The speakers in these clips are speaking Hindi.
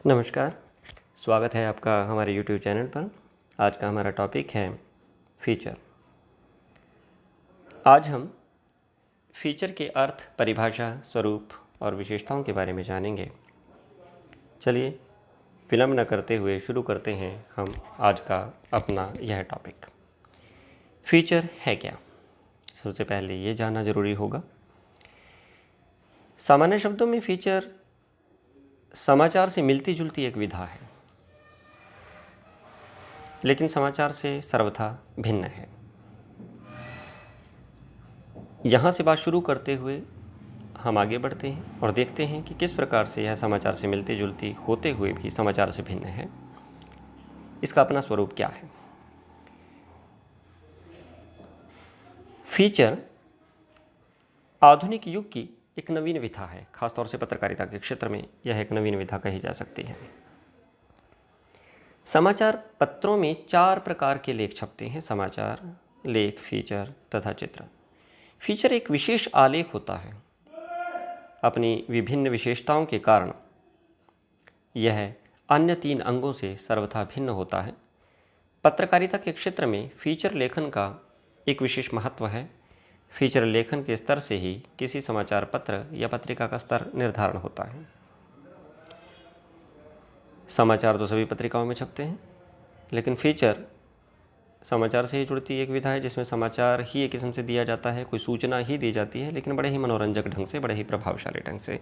नमस्कार, स्वागत है आपका हमारे YouTube चैनल पर। आज का हमारा टॉपिक है फीचर। आज हम फीचर के अर्थ, परिभाषा, स्वरूप और विशेषताओं के बारे में जानेंगे। चलिए विलंब न करते हुए शुरू करते हैं हम आज का अपना यह टॉपिक। फीचर है क्या? सबसे पहले ये जानना ज़रूरी होगा। सामान्य शब्दों में फीचर समाचार से मिलती जुलती एक विधा है, लेकिन समाचार से सर्वथा भिन्न है। यहाँ से बात शुरू करते हुए हम आगे बढ़ते हैं और देखते हैं कि किस प्रकार से यह समाचार से मिलती जुलती होते हुए भी समाचार से भिन्न है। इसका अपना स्वरूप क्या है? फीचर आधुनिक युग की एक नवीन विधा है। खासतौर से पत्रकारिता के क्षेत्र में यह एक नवीन विधा कही जा सकती है। समाचार पत्रों में 4 प्रकार के लेख छपते हैं: समाचार, लेख, फीचर तथा चित्र। फीचर एक विशेष आलेख होता है। अपनी विभिन्न विशेषताओं के कारण यह अन्य 3 अंगों से सर्वथा भिन्न होता है। पत्रकारिता के क्षेत्र में फीचर लेखन का एक विशेष महत्व है। फीचर लेखन के स्तर से ही किसी समाचार पत्र या पत्रिका का स्तर निर्धारण होता है। समाचार तो सभी पत्रिकाओं में छपते हैं, लेकिन फीचर समाचार से ही जुड़ती एक विधा है, जिसमें समाचार ही एक किस्म से दिया जाता है, कोई सूचना ही दी जाती है, लेकिन बड़े ही मनोरंजक ढंग से, बड़े ही प्रभावशाली ढंग से।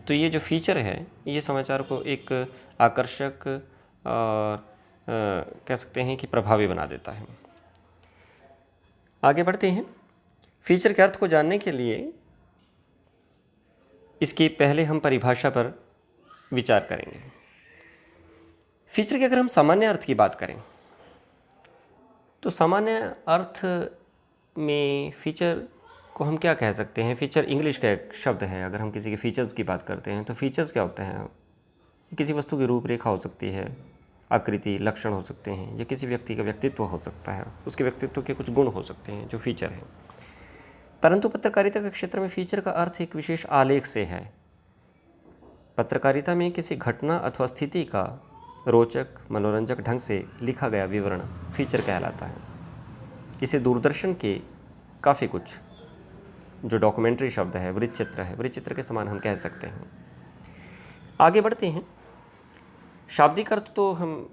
तो ये जो फीचर है, ये समाचार को एक आकर्षक और कह सकते हैं कि प्रभावी बना देता है। आगे बढ़ते हैं। फीचर के अर्थ को जानने के लिए इसकी पहले हम परिभाषा पर विचार करेंगे। फीचर के अगर हम सामान्य अर्थ की बात करें तो सामान्य अर्थ में फीचर को हम क्या कह सकते हैं? फीचर इंग्लिश का एक शब्द है। अगर हम किसी के फीचर्स की बात करते हैं तो फीचर्स क्या होते हैं? किसी वस्तु की रूपरेखा हो सकती है, आकृति, लक्षण हो सकते हैं, या किसी व्यक्ति का व्यक्तित्व हो सकता है, उसके व्यक्तित्व के कुछ गुण हो सकते हैं जो फीचर हैं। परंतु पत्रकारिता के क्षेत्र में फीचर का अर्थ एक विशेष आलेख से है। पत्रकारिता में किसी घटना अथवा स्थिति का रोचक, मनोरंजक ढंग से लिखा गया विवरण फीचर कहलाता है। इसे दूरदर्शन के काफ़ी कुछ जो डॉक्यूमेंट्री शब्द है, वृत्तचित्र है, वृत्तचित्र के समान हम कह सकते हैं। आगे बढ़ते हैं। शाब्दिक अर्थ तो हम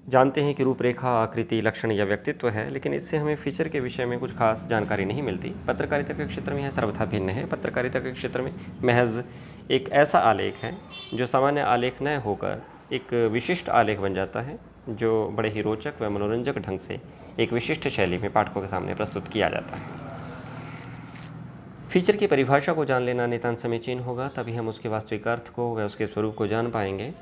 जानते हैं कि रूपरेखा, आकृति, लक्षण या व्यक्तित्व है, लेकिन इससे हमें फीचर के विषय में कुछ खास जानकारी नहीं मिलती। पत्रकारिता के क्षेत्र में यह सर्वथा भिन्न है। पत्रकारिता के क्षेत्र में महज एक ऐसा आलेख है जो सामान्य आलेख न होकर एक विशिष्ट आलेख बन जाता है, जो बड़े ही रोचक व मनोरंजक ढंग से एक विशिष्ट शैली में पाठकों के सामने प्रस्तुत किया जाता है। फीचर की परिभाषा को जान लेना नितांत समीचीन होगा, तभी हम उसके वास्तविक अर्थ को व उसके स्वरूप को जान पाएंगे।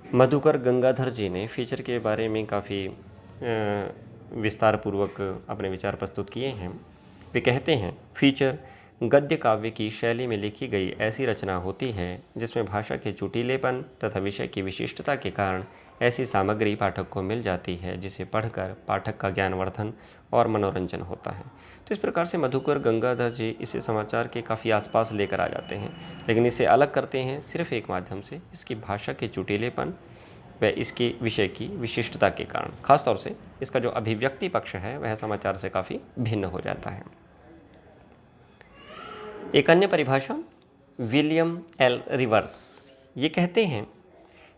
मधुकर गंगाधर जी ने फीचर के बारे में काफ़ी विस्तार पूर्वक अपने विचार प्रस्तुत किए हैं। वे कहते हैं, फीचर गद्य काव्य की शैली में लिखी गई ऐसी रचना होती है जिसमें भाषा के चुटीलेपन तथा विषय की विशिष्टता के कारण ऐसी सामग्री पाठक को मिल जाती है जिसे पढ़कर पाठक का ज्ञानवर्धन और मनोरंजन होता है। तो इस प्रकार से मधुकर गंगाधर जी इसे समाचार के काफ़ी आसपास लेकर आ जाते हैं, लेकिन इसे अलग करते हैं सिर्फ एक माध्यम से, इसकी भाषा के चुटीलेपन व इसके विषय की विशिष्टता के कारण। खासतौर से इसका जो अभिव्यक्ति पक्ष है वह समाचार से काफ़ी भिन्न हो जाता है। एक अन्य परिभाषा विलियम एल रिवर्स ये कहते हैं,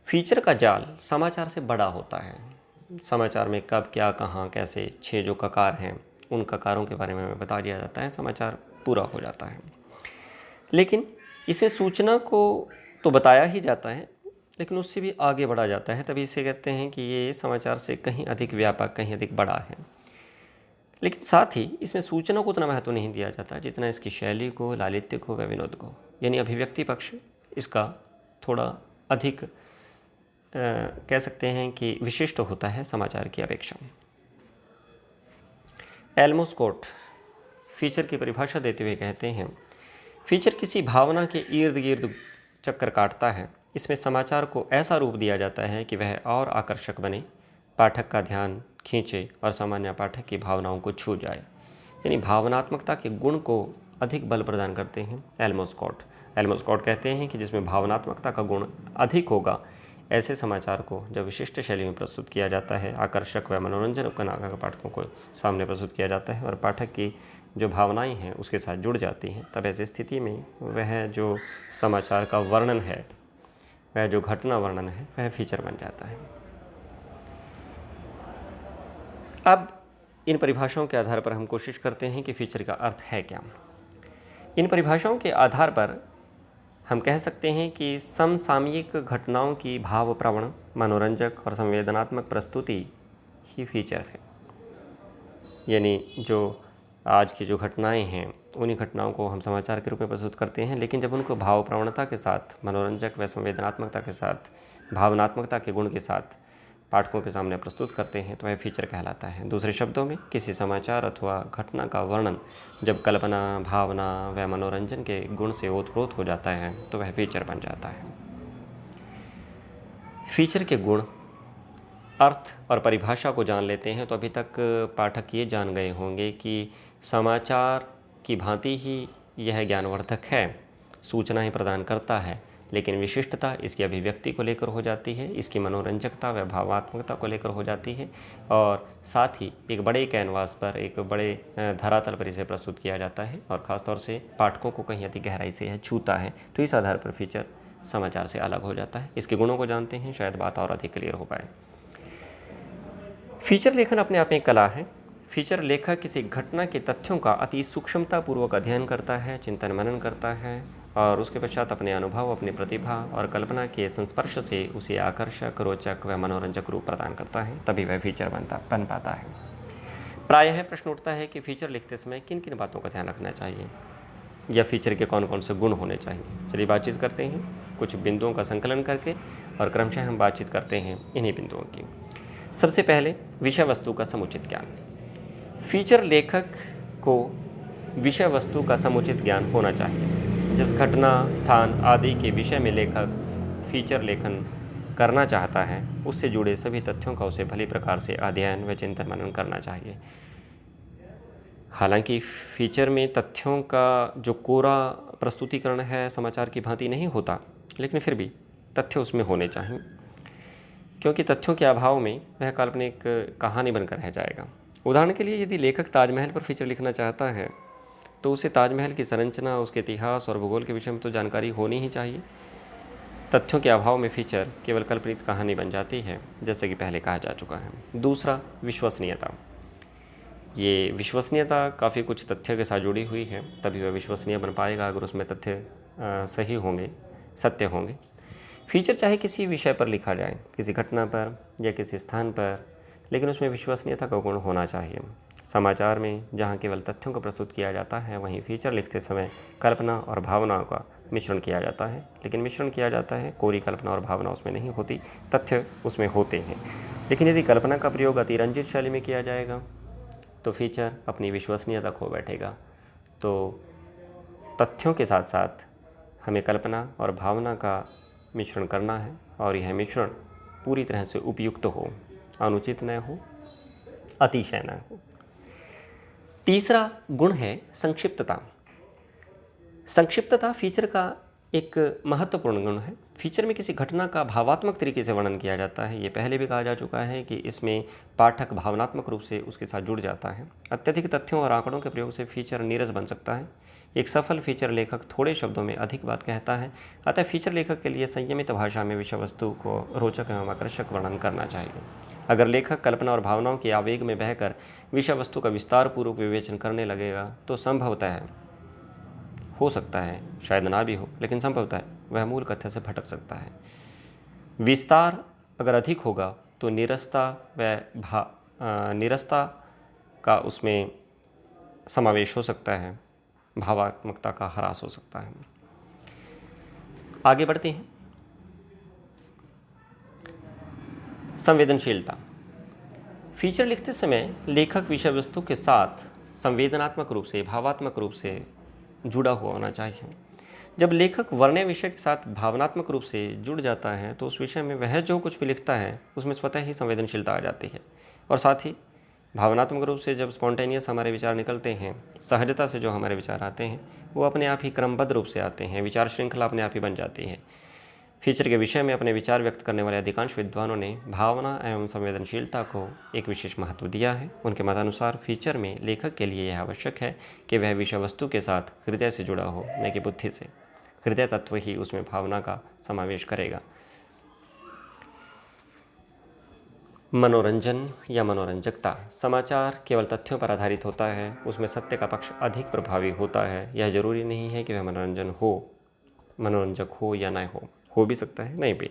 फीचर का जाल समाचार से बड़ा होता है। समाचार में कब, क्या, कहाँ, कैसे 6 जो ककार हैं उन ककारों के बारे में हमें बता दिया जाता है, समाचार पूरा हो जाता है। लेकिन इसमें सूचना को तो बताया ही जाता है, लेकिन उससे भी आगे बढ़ा जाता है, तभी इसे कहते हैं कि ये समाचार से कहीं अधिक व्यापक, कहीं अधिक बड़ा है। लेकिन साथ ही इसमें सूचना को उतना महत्व नहीं दिया जाता जितना इसकी शैली को, लालित्य को व विनोद को, यानी अभिव्यक्ति पक्ष इसका थोड़ा अधिक कह सकते हैं कि विशिष्ट होता है समाचार की अपेक्षा में। एल्मो स्कॉट फीचर की परिभाषा देते हुए कहते हैं, फीचर किसी भावना के इर्द गिर्द चक्कर काटता है। इसमें समाचार को ऐसा रूप दिया जाता है कि वह और आकर्षक बने, पाठक का ध्यान खींचे और सामान्य पाठक की भावनाओं को छू जाए, यानी भावनात्मकता के गुण को अधिक बल प्रदान करते हैं एल्मो स्कॉट। एल्मो स्कॉट कहते हैं कि जिसमें भावनात्मकता का गुण अधिक होगा, ऐसे समाचार को जब विशिष्ट शैली में प्रस्तुत किया जाता है, आकर्षक व मनोरंजन बनाकर पाठकों को सामने प्रस्तुत किया जाता है और पाठक की जो भावनाएं हैं उसके साथ जुड़ जाती हैं, तब ऐसी स्थिति में वह जो समाचार का वर्णन है, वह जो घटना वर्णन है, वह फीचर बन जाता है। अब इन परिभाषाओं के आधार पर हम कोशिश करते हैं कि फीचर का अर्थ है क्या। इन परिभाषाओं के आधार पर हम कह सकते हैं कि समसामयिक घटनाओं की भावप्रवण, मनोरंजक और संवेदनात्मक प्रस्तुति ही फीचर है। यानी जो आज की जो घटनाएं हैं, उन्हीं घटनाओं को हम समाचार के रूप में प्रस्तुत करते हैं, लेकिन जब उनको भावप्रवणता के साथ, मनोरंजक व संवेदनात्मकता के साथ, भावनात्मकता के गुण के साथ पाठकों के सामने प्रस्तुत करते हैं तो वह फीचर कहलाता है। दूसरे शब्दों में, किसी समाचार अथवा घटना का वर्णन जब कल्पना, भावना व मनोरंजन के गुण से ओतप्रोत हो जाता है तो वह फीचर बन जाता है। फीचर के गुण, अर्थ और परिभाषा को जान लेते हैं तो अभी तक पाठक ये जान गए होंगे कि समाचार की भांति ही यह ज्ञानवर्धक है, सूचनाएं प्रदान करता है, लेकिन विशिष्टता इसकी अभिव्यक्ति को लेकर हो जाती है, इसकी मनोरंजकता व भावात्मकता को लेकर हो जाती है, और साथ ही एक बड़े कैनवास पर, एक बड़े धरातल पर इसे प्रस्तुत किया जाता है और ख़ासतौर से पाठकों को कहीं अधिक गहराई से यह छूता है। तो इस आधार पर फीचर समाचार से अलग हो जाता है। इसके गुणों को जानते हैं, शायद बात और अधिक क्लियर हो पाए। फीचर लेखन अपने आप में एक कला है। फीचर लेखक किसी घटना के तथ्यों का अति सूक्ष्मतापूर्वक अध्ययन करता है, चिंतन मनन करता है और उसके पश्चात अपने अनुभव, अपनी प्रतिभा और कल्पना के संस्पर्श से उसे आकर्षक, रोचक व मनोरंजक रूप प्रदान करता है, तभी वह फीचर बन पाता है। प्रायः प्रश्न उठता है कि फीचर लिखते समय किन किन बातों का ध्यान रखना चाहिए या फीचर के कौन कौन से गुण होने चाहिए। चलिए बातचीत करते हैं कुछ बिंदुओं का संकलन करके, और क्रमशः हम बातचीत करते हैं इन्हीं बिंदुओं की। सबसे पहले, विषय वस्तु का समुचित ज्ञान। फीचर लेखक को विषय वस्तु का समुचित ज्ञान होना चाहिए। जिस घटना, स्थान आदि के विषय में लेखक फीचर लेखन करना चाहता है, उससे जुड़े सभी तथ्यों का उसे भली प्रकार से अध्ययन व चिंतन मनन करना चाहिए। हालांकि फीचर में तथ्यों का जो कोरा प्रस्तुतिकरण है समाचार की भांति नहीं होता, लेकिन फिर भी तथ्य उसमें होने चाहिए, क्योंकि तथ्यों के अभाव में वह काल्पनिक कहानी बनकर रह जाएगा। उदाहरण के लिए, यदि लेखक ताजमहल पर फीचर लिखना चाहता है तो उसे ताजमहल की संरचना, उसके इतिहास और भूगोल के विषय में तो जानकारी होनी ही चाहिए। तथ्यों के अभाव में फीचर केवल कल्पनिक कहानी बन जाती है, जैसे कि पहले कहा जा चुका है। दूसरा, विश्वसनीयता। ये विश्वसनीयता काफ़ी कुछ तथ्य के साथ जुड़ी हुई है, तभी वह विश्वसनीय बन पाएगा अगर उसमें तथ्य सही होंगे, सत्य होंगे। फीचर चाहे किसी विषय पर लिखा जाए, किसी घटना पर या किसी स्थान पर, लेकिन उसमें विश्वसनीयता का गुण होना चाहिए। समाचार में जहाँ केवल तथ्यों को प्रस्तुत किया जाता है, वहीं फीचर लिखते समय कल्पना और भावनाओं का मिश्रण किया जाता है, लेकिन मिश्रण किया जाता है, कोरी कल्पना और भावना उसमें नहीं होती, तथ्य उसमें होते हैं। लेकिन यदि कल्पना का प्रयोग अतिरंजित शैली में किया जाएगा तो फीचर अपनी विश्वसनीयता खो बैठेगा। तो तथ्यों के साथ साथ हमें कल्पना और भावना का मिश्रण करना है, और यह मिश्रण पूरी तरह से उपयुक्त हो, अनुचित न हो, अतिशय न हो। तीसरा गुण है संक्षिप्तता। संक्षिप्तता फीचर का एक महत्वपूर्ण गुण है। फीचर में किसी घटना का भावात्मक तरीके से वर्णन किया जाता है। ये पहले भी कहा जा चुका है कि इसमें पाठक भावनात्मक रूप से उसके साथ जुड़ जाता है। अत्यधिक तथ्यों और आंकड़ों के प्रयोग से फीचर नीरस बन सकता है। एक सफल फीचर लेखक थोड़े शब्दों में अधिक बात कहता है, अतः फीचर लेखक के लिए संयमित भाषा में विषय वस्तु को रोचक एवं आकर्षक वर्णन करना चाहिए। अगर लेखक कल्पना और भावनाओं के आवेग में बहकर विषय वस्तु का विस्तार पूर्वक विवेचन करने लगेगा तो संभवतः, हो सकता है शायद ना भी हो, लेकिन संभवतः वह मूल कथ्य से भटक सकता है। विस्तार अगर अधिक होगा तो निरस्ता का उसमें समावेश हो सकता है, भावात्मकता का ह्रास हो सकता है। आगे बढ़ते हैं। संवेदनशीलता। फीचर लिखते समय लेखक विषय वस्तु के साथ संवेदनात्मक रूप से, भावात्मक रूप से जुड़ा हुआ होना चाहिए। जब लेखक वर्ण्य विषय के साथ भावनात्मक रूप से जुड़ जाता है तो उस विषय में वह जो कुछ भी लिखता है उसमें स्वतः ही संवेदनशीलता आ जाती है, और साथ ही भावनात्मक रूप से जब स्पॉन्टेनियस हमारे विचार निकलते हैं, सहजता से जो हमारे विचार आते हैं, वो अपने आप ही क्रमबद्ध रूप से आते हैं, विचार श्रृंखला अपने आप ही बन जाती है। फीचर के विषय में अपने विचार व्यक्त करने वाले अधिकांश विद्वानों ने भावना एवं संवेदनशीलता को एक विशेष महत्व दिया है। उनके मतानुसार फीचर में लेखक के लिए यह आवश्यक है कि वह विषय वस्तु के साथ हृदय से जुड़ा हो, न कि बुद्धि से। हृदय तत्व ही उसमें भावना का समावेश करेगा। मनोरंजन या मनोरंजकता। समाचार केवल तथ्यों पर आधारित होता है, उसमें सत्य का पक्ष अधिक प्रभावी होता है। यह जरूरी नहीं है कि वह मनोरंजक हो या न हो भी सकता है, नहीं भी,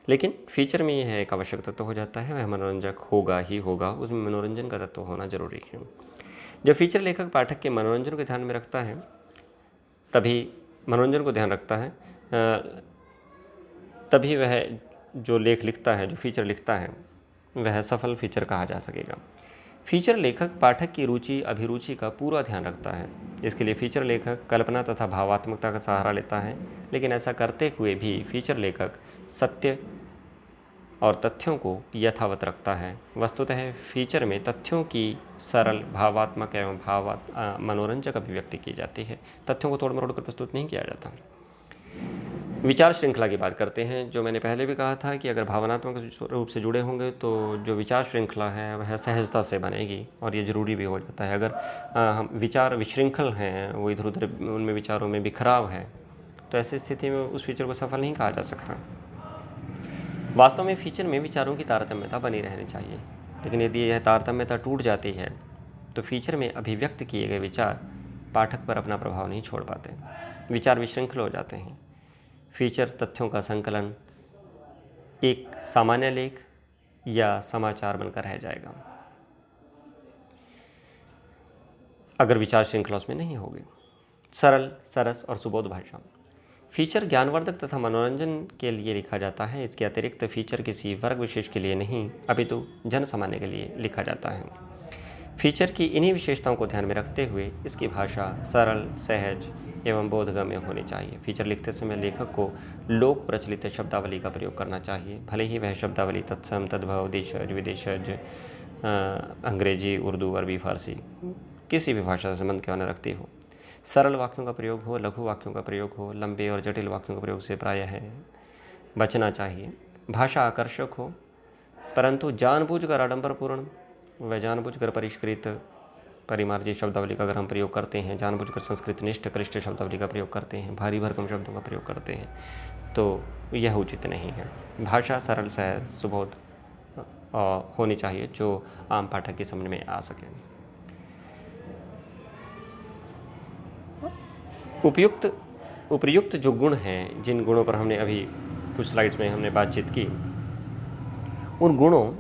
लेकिन फीचर में यह एक आवश्यक तत्व हो जाता है, वह मनोरंजक होगा ही होगा, उसमें मनोरंजन का तत्व होना जरूरी है। जब फीचर लेखक पाठक के मनोरंजन को ध्यान में रखता है, तभी वह जो लेख लिखता है, जो फीचर लिखता है, वह सफल फीचर कहा जा सकेगा। फीचर लेखक पाठक की रुचि अभिरुचि का पूरा ध्यान रखता है। इसके लिए फीचर लेखक कल्पना तथा भावात्मकता का सहारा लेता है, लेकिन ऐसा करते हुए भी फीचर लेखक सत्य और तथ्यों को यथावत रखता है। वस्तुतः फीचर में तथ्यों की सरल भावात्मक एवं मनोरंजक अभिव्यक्ति की जाती है। तथ्यों को तोड़ मरोड़ कर प्रस्तुत नहीं किया जाता। विचार श्रृंखला की बात करते हैं। जो मैंने पहले भी कहा था कि अगर भावनात्मक रूप से जुड़े होंगे तो जो विचार श्रृंखला है वह सहजता से बनेगी, और ये ज़रूरी भी हो जाता है। अगर हम विचार विशृंखल हैं, वो इधर उधर उनमें विचारों में बिखराव है, तो ऐसी स्थिति में उस फीचर को सफल नहीं कहा जा सकता। वास्तव में फीचर में विचारों की तारतम्यता बनी रहनी चाहिए, लेकिन यदि यह तारतम्यता टूट जाती है तो फीचर में अभिव्यक्त किए गए विचार पाठक पर अपना प्रभाव नहीं छोड़ पाते, विचार विशृंखल हो जाते हैं। फीचर तथ्यों का संकलन एक सामान्य लेख या समाचार बनकर रह जाएगा अगर विचार श्रृंखला उसमें नहीं होगी। सरल, सरस और सुबोध भाषा। फीचर ज्ञानवर्धक तथा मनोरंजन के लिए लिखा जाता है। इसके अतिरिक्त फीचर किसी वर्ग विशेष के लिए नहीं, अपितु जन सामान्य के लिए लिखा जाता है। फीचर की इन्हीं विशेषताओं को ध्यान में रखते हुए इसकी भाषा सरल, सहज एवं बोधगम्य होनी चाहिए। फीचर लिखते समय लेखक को लोक प्रचलित शब्दावली का प्रयोग करना चाहिए, भले ही वह शब्दावली तत्सम, तद्भव, देशज, विदेशज, अंग्रेजी, उर्दू, अरबी, फारसी किसी भी भाषा से संबंध क्यों न रखती हो। सरल वाक्यों का प्रयोग हो, लघु वाक्यों का प्रयोग हो, लंबे और जटिल वाक्यों का प्रयोग से प्रायः बचना चाहिए। भाषा आकर्षक हो, परंतु जानबूझकर आडंबरपूर्ण व जानबूझकर परिष्कृत परिमार्जित शब्दावली का अगर हम प्रयोग करते हैं, जानबूझकर संस्कृत निष्ठ क्लिष्ट शब्दावली का प्रयोग करते हैं, भारी भरकम शब्दों का प्रयोग करते हैं, तो यह उचित नहीं है। भाषा सरल, सहज, सुबोध होनी चाहिए जो आम पाठक की समझ में आ सके। उपयुक्त जो गुण हैं, जिन गुणों पर हमने अभी कुछ स्लाइड्स में हमने बातचीत की, उन गुणों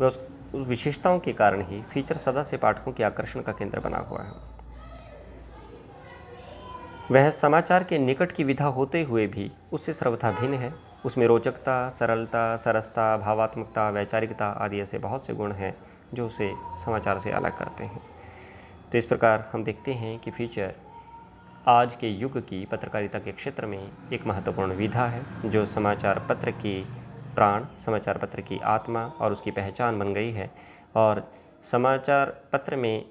व उस विशेषताओं के कारण ही फीचर सदा से पाठकों के आकर्षण का केंद्र बना हुआ है। वह समाचार के निकट की विधा होते हुए भी उससे सर्वथा भिन्न है। उसमें रोचकता, सरलता, सरसता, भावात्मकता, वैचारिकता आदि ऐसे बहुत से गुण हैं जो उसे समाचार से अलग करते हैं। तो इस प्रकार हम देखते हैं कि फीचर आज के युग की पत्रकारिता के क्षेत्र में एक महत्वपूर्ण विधा है, जो समाचार पत्र की प्राण, समाचार पत्र की आत्मा और उसकी पहचान बन गई है। और समाचार पत्र में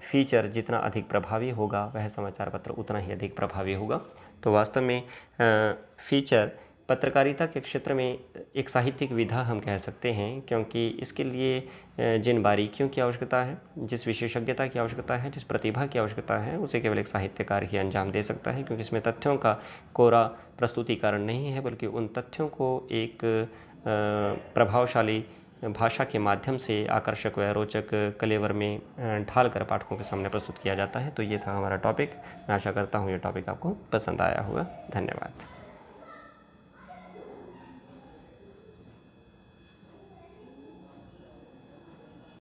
फीचर जितना अधिक प्रभावी होगा, वह समाचार पत्र उतना ही अधिक प्रभावी होगा। तो वास्तव में फीचर पत्रकारिता के क्षेत्र में एक साहित्यिक विधा हम कह सकते हैं, क्योंकि इसके लिए जिन बारीकियों की आवश्यकता है, जिस विशेषज्ञता की आवश्यकता है, जिस प्रतिभा की आवश्यकता है, उसे केवल एक साहित्यकार ही अंजाम दे सकता है, क्योंकि इसमें तथ्यों का कोरा प्रस्तुतिकरण नहीं है, बल्कि उन तथ्यों को एक प्रभावशाली भाषा के माध्यम से आकर्षक व रोचक कलेवर में ढालकर पाठकों के सामने प्रस्तुत किया जाता है। तो ये था हमारा टॉपिक। मैं आशा करता हूँ ये टॉपिक आपको पसंद आया होगा। धन्यवाद।